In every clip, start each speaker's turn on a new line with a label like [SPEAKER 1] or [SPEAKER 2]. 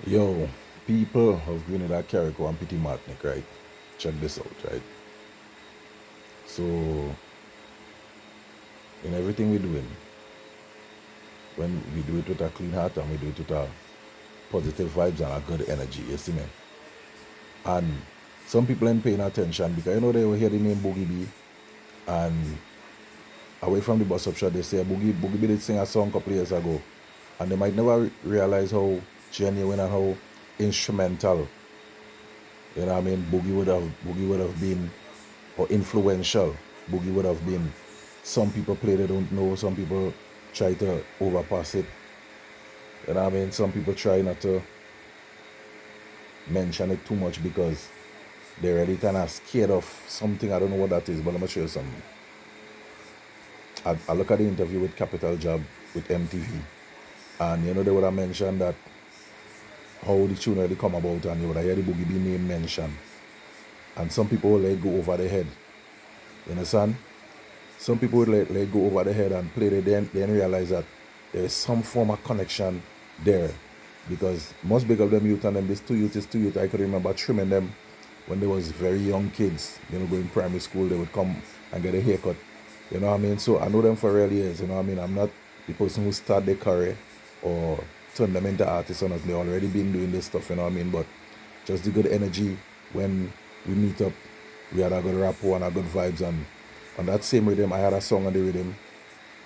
[SPEAKER 1] Yo, people of Grenada, Carrico, and Petit Martinique, right? Check this out, right? So, in everything we're doing, when we do it with a clean heart and we do it with a positive vibes and a good energy, you see me? And some people ain't paying attention because they will hear the name Boogie B, and away from the bus up shot they say Boogie B did sing a song a couple years ago, and they might never realize how genuine and how instrumental, Boogie would have been, or influential Boogie would have been. Some people play they don't know, some people try to overpass it. Some people try not to mention it too much because they're really kind of scared of something. I don't know what that is, but let me show you something. I look at the interview with Capital Job with MTV, and they would have mentioned that how the tune really come about, and you would have heard the Boogie B name mentioned. And some people will let it go over their head. You understand? Some people would let it go over their head and play it, then realize that there is some form of connection there. Because most big of them youth and them, this two youth, I could remember trimming them when they was very young kids, going primary school, they would come and get a haircut. You know what I mean? So I know them for real years, you know what I mean? I'm not the person who start their career or turn them into artists or not. They already been doing this stuff, you know what I mean? But just the good energy when we meet up, we had a good rapport and a good vibes, and on that same rhythm, I had a song on the rhythm,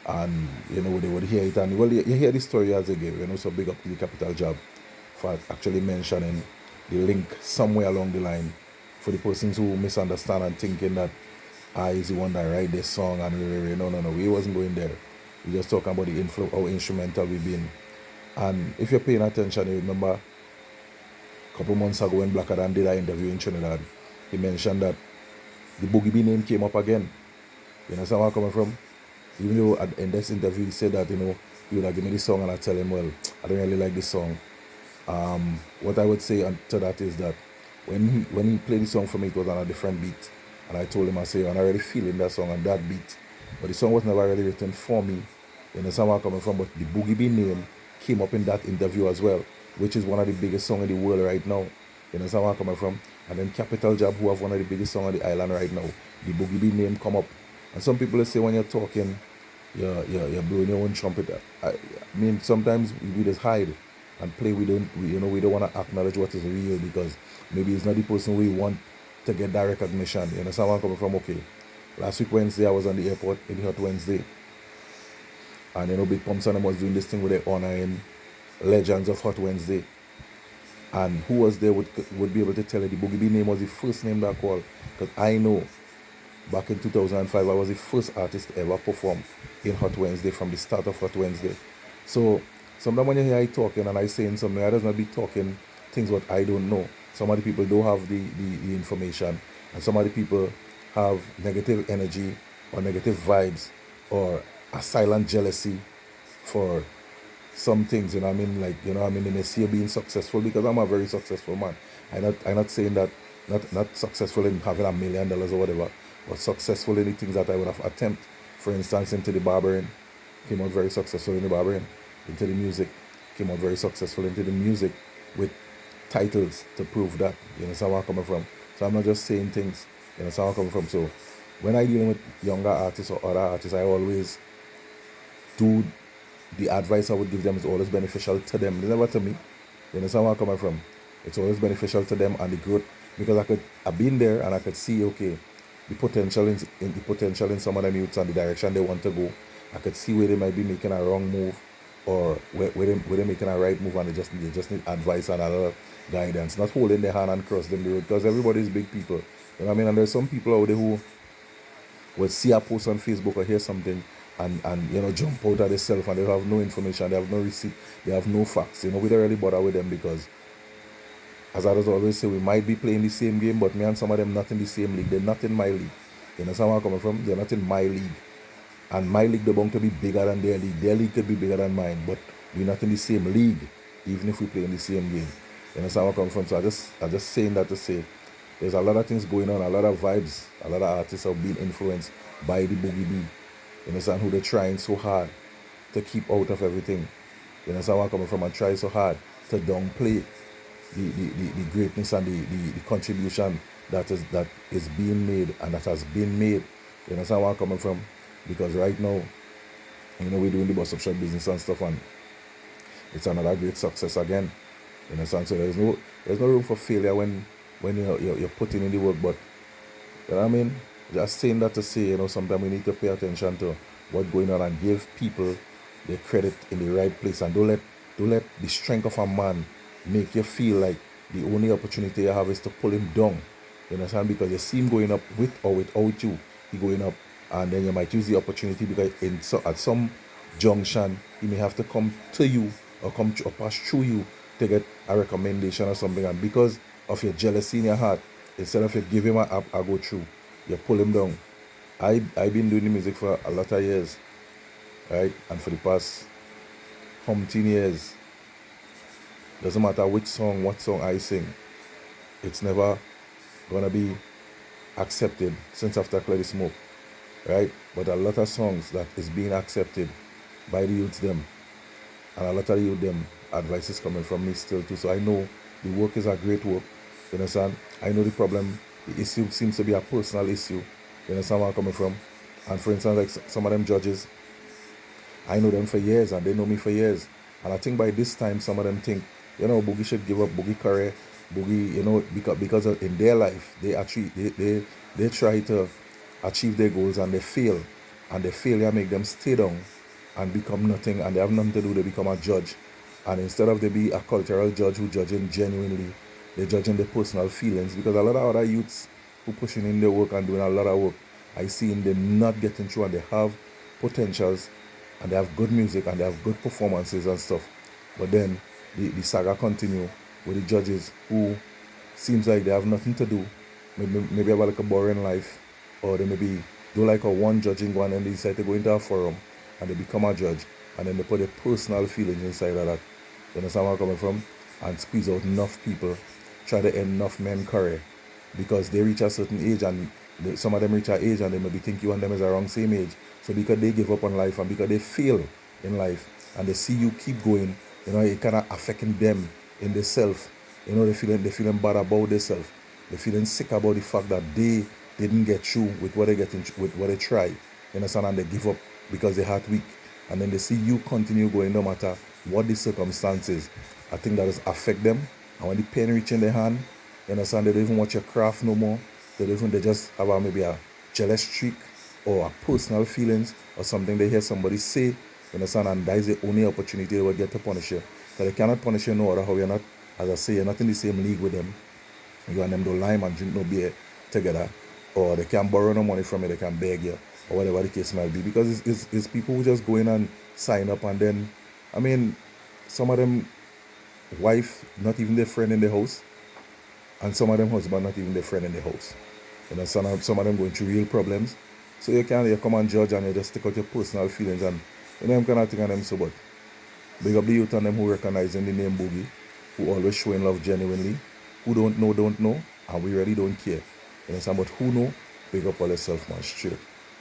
[SPEAKER 1] and they would hear it, and well, you hear the story as they give, so big up to the Capital Job for actually mentioning the link somewhere along the line for the persons who misunderstand and thinking that I is the one that write this song and no, we wasn't going there. We just talking about the how instrumental we've been. And if you're paying attention, you remember a couple months ago when Black Adam did an interview in Trinidad, he mentioned that the Boogie B name came up again. You understand where I'm coming from? Even though in this interview he said that, he would have given me the song, and I tell him, well, I don't really like this song. What I would say to that is that when he played the song for me, it was on a different beat. And I told him, I say, I'm already feeling that song on that beat. But the song was never really written for me. You understand where I'm coming from? But the Boogie B name came up in that interview as well, which is one of the biggest songs in the world right now. You understand where I'm coming from? And then Capital Job, who have one of the biggest songs on the island right now, the Boogie B name come up. And some people say when you're talking, you're blowing your own trumpet. I mean, sometimes we just hide and play. We don't want to acknowledge what is real because maybe it's not the person we want to get that recognition. You understand where I'm coming from? Okay. Last week Wednesday, I was on the airport in Hot Wednesday, and Big Pumps and them was doing this thing with their honoring legends of Hot Wednesday. And who was there would be able to tell you the Boogie B name was the first name that I called. Because I know back in 2005, I was the first artist to ever perform in Hot Wednesday from the start of Hot Wednesday. So sometimes when you hear I talking and I saying something, I does not be talking things what I don't know. Some of the people don't have the information, and some of the people have negative energy or negative vibes or a silent jealousy for some things, Like, they may see you being successful because I'm a very successful man. I'm not saying that not successful in having $1 million or whatever, but successful in the things that I would have attempted. For instance, into the barbering, came out very successful in the barbering. Into the music, came out very successful into the music with titles to prove that. You know where I'm coming from. So I'm not just saying things. You know where I'm coming from. So when I deal with younger artists or other artists, I always do the advice I would give them is always beneficial to them. It's never to me. You understand where I'm coming from? It's always beneficial to them and the growth, because I've been there and I could see, okay, the potential in some of them youths and the direction they want to go. I could see where they might be making a wrong move or where they're making a right move, and they just need advice and a lot of guidance. Not holding their hand and cross them the road, because everybody's big people. You know what I mean? And there's some people out there who will see a post on Facebook or hear something and jump out at themselves, and they have no information, they have no receipt, they have no facts. We don't really bother with them because, as I always say, we might be playing the same game, but me and some of them not in the same league. They're not in my league. You know where I'm coming from? They're not in my league. And my league, they're bound to be bigger than their league. Their league could be bigger than mine, but we're not in the same league, even if we play in the same game. You know where I'm coming from? So I just saying that to say there's a lot of things going on, a lot of vibes, a lot of artists have been influenced by the Boogie B. You understand, who they're trying so hard to keep out of everything. You understand where I'm coming from? And try so hard to downplay the greatness and the contribution that is being made and that has been made. You understand where I'm coming from? Because right now, we're doing the bus up shop business and stuff, and it's another great success again. You understand? So there's no room for failure when you're putting in the work. But you know what I mean? Just saying that to say, sometimes we need to pay attention to what's going on and give people the credit in the right place, and don't let the strength of a man make you feel like the only opportunity you have is to pull him down. You understand? Because you see him going up with or without you, he going up, and then you might use the opportunity because at some junction he may have to come to you or pass through you to get a recommendation or something, and because of your jealousy in your heart, instead of you give him a go through, you pull him down. I've been doing the music for a lot of years, right? And for the past umpteen years, doesn't matter what song I sing, it's never gonna be accepted since after Clear the Smoke, right? But a lot of songs that is being accepted by the youths them, and a lot of the youth them advice is coming from me still too. So I know the work is a great work. You understand? I know the issue seems to be a personal issue. You understand where I'm coming from? And for instance, like some of them judges, I know them for years and they know me for years. And I think by this time, some of them think, Boogie should give up Boogie career. Boogie, because in their life, they try to achieve their goals and they fail. And the failure make them stay down and become nothing, and they have nothing to do, they become a judge. And instead of they be a cultural judge who judging genuinely, they're judging their personal feelings. Because a lot of other youths who pushing in their work and doing a lot of work, I see in them not getting through, and they have potentials and they have good music and they have good performances and stuff. But then the saga continue with the judges who seems like they have nothing to do, maybe have like a boring life, or they maybe do like a one judging one and they decide to go into a forum and they become a judge, and then they put their personal feelings inside of that. You understand where I'm coming from? And squeeze out enough people, try to end enough men career, because they reach a certain age, and some of them reach an age and they maybe think you and them is around same age. So because they give up on life and because they fail in life and they see you keep going, it kind of affecting them in their self. They feeling bad about themselves. They're feeling sick about the fact that they didn't get through with what with what they try. You understand? And they give up because their heart weak. And then they see you continue going no matter what the circumstances. I think that does affect them. And when the pain reach in their hand, you understand, they don't even watch your craft no more. They just have maybe a jealous streak or a personal feelings or something they hear somebody say, you understand, and that is the only opportunity they will get to punish you. So they cannot punish you no other how. You're not, as I say, you're not in the same league with them. You and them don't lime and drink no beer together, or they can't borrow no money from you, they can beg you, or whatever the case might be, because it's people who just go in and sign up, and then, some of them wife, not even their friend in the house, and some of them husband, not even their friend in the house. Some of them going through real problems. So you come and judge and you just stick out your personal feelings and them kind of thing on them. So, but big up the youth and them who recognize in the name Boogie, who always showing love genuinely, who don't know, and we really don't care. But who know, big up all yourself, man, straight.